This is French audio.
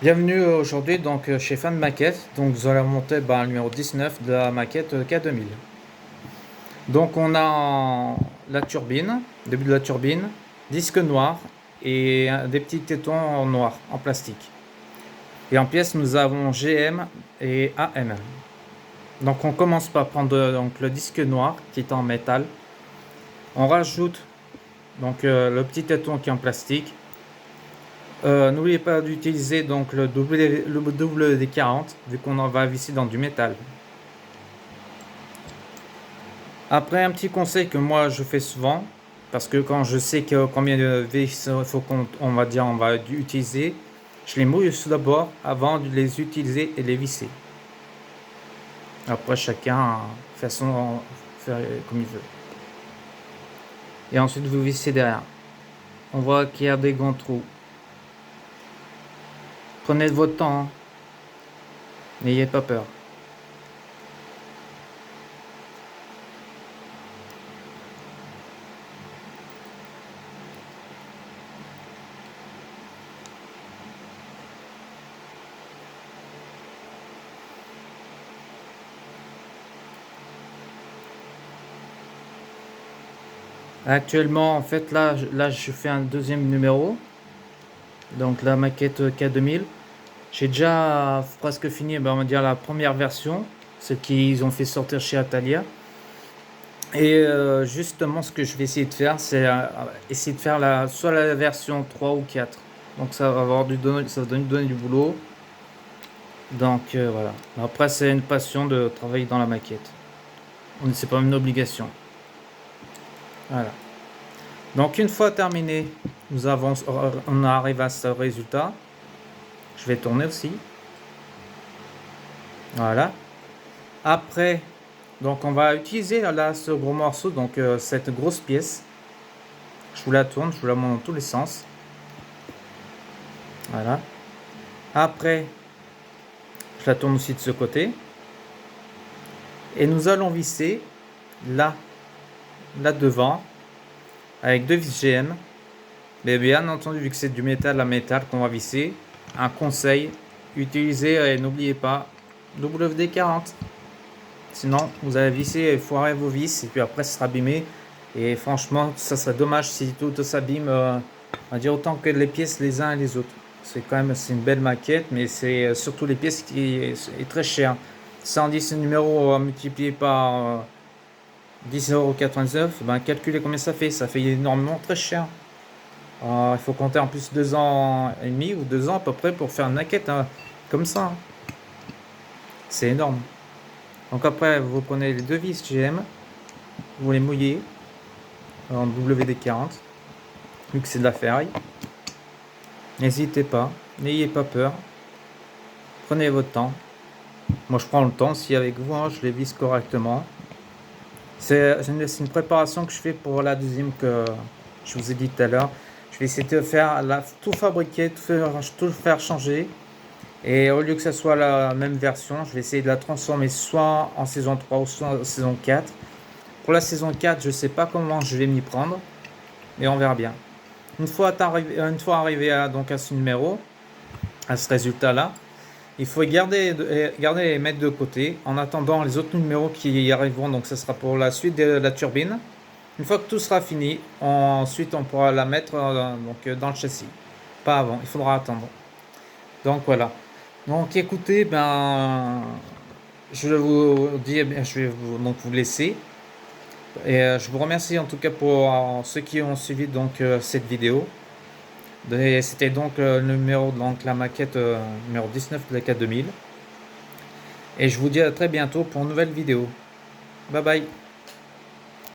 Bienvenue aujourd'hui chez Fan Maquette. Donc nous allons monter le numéro 19 de la maquette K2000. Donc on a la turbine, début de la turbine, disque noir et des petits tétons en noir, en plastique. Et en pièces nous avons GM et AM. Donc on commence par prendre le disque noir qui est en métal. On rajoute le petit téton qui est en plastique. N'oubliez pas d'utiliser donc le WD-40 vu qu'on en va visser dans du métal. Après, un petit conseil que moi je fais souvent, parce que quand je sais combien de vis il faut on va utiliser, je les mouille tout d'abord avant de les utiliser et les visser. Après, chacun fait comme il veut. Et ensuite vous vissez derrière. On voit qu'il y a des grands trous. Prenez votre temps, hein. N'ayez pas peur. Actuellement, en fait, là, je fais un deuxième numéro. Donc la maquette K2000. J'ai déjà presque fini, on va dire, la première version, ce qu'ils ont fait sortir chez Atalia. Et justement, ce que je vais essayer de faire, c'est essayer de faire soit la version 3 ou 4. Donc ça va ça va nous donner du boulot. Donc voilà. Après, c'est une passion de travailler dans la maquette. C'est pas une obligation. Voilà. Donc une fois terminé, on arrive à ce résultat. Je vais tourner aussi. Voilà. Après, donc on va utiliser là ce gros morceau, cette grosse pièce. Je vous la tourne, je vous la montre dans tous les sens. Voilà. Après, je la tourne aussi de ce côté. Et nous allons visser là devant, avec deux vis GM. Mais bien entendu, vu que c'est du métal à métal qu'on va visser, un conseil, utilisez et n'oubliez pas WD-40. Sinon, vous allez visser et foirer vos vis et puis après, ça sera abîmé. Et franchement, ça serait dommage si tout s'abîme, on va dire autant que les pièces les uns et les autres. C'est une belle maquette, mais c'est surtout les pièces qui est très cher. 110 numéros multiplié par 10,99 €, ben calculez combien ça fait. Ça fait énormément très cher. Il faut compter en plus 2 ans et demi ou 2 ans à peu près pour faire une maquette comme ça, hein. C'est énorme. Donc après, vous prenez les deux vis GM, vous les mouillez en WD-40, vu que c'est de la ferraille. N'hésitez pas, n'ayez pas peur. Prenez votre temps. Moi, je prends le temps aussi avec vous, hein, je les visse correctement. C'est une préparation que je fais pour la deuxième que je vous ai dit tout à l'heure. Je vais essayer de faire tout fabriquer, tout faire changer. Et au lieu que ça soit la même version, je vais essayer de la transformer soit en saison 3 ou soit en saison 4. Pour la saison 4, je ne sais pas comment je vais m'y prendre, mais on verra bien. Une fois arrivé à ce numéro, à ce résultat-là, il faut garder et mettre de côté en attendant les autres numéros qui y arriveront. Donc ça sera pour la suite de la turbine. Une fois que tout sera fini, ensuite on pourra la mettre dans le châssis. Pas avant, il faudra attendre. Donc voilà. Donc écoutez, je vous dis, je vais vous laisser. Et je vous remercie en tout cas pour ceux qui ont suivi cette vidéo. Et c'était le numéro la maquette numéro 19 de la K2000. Et je vous dis à très bientôt pour une nouvelle vidéo. Bye bye.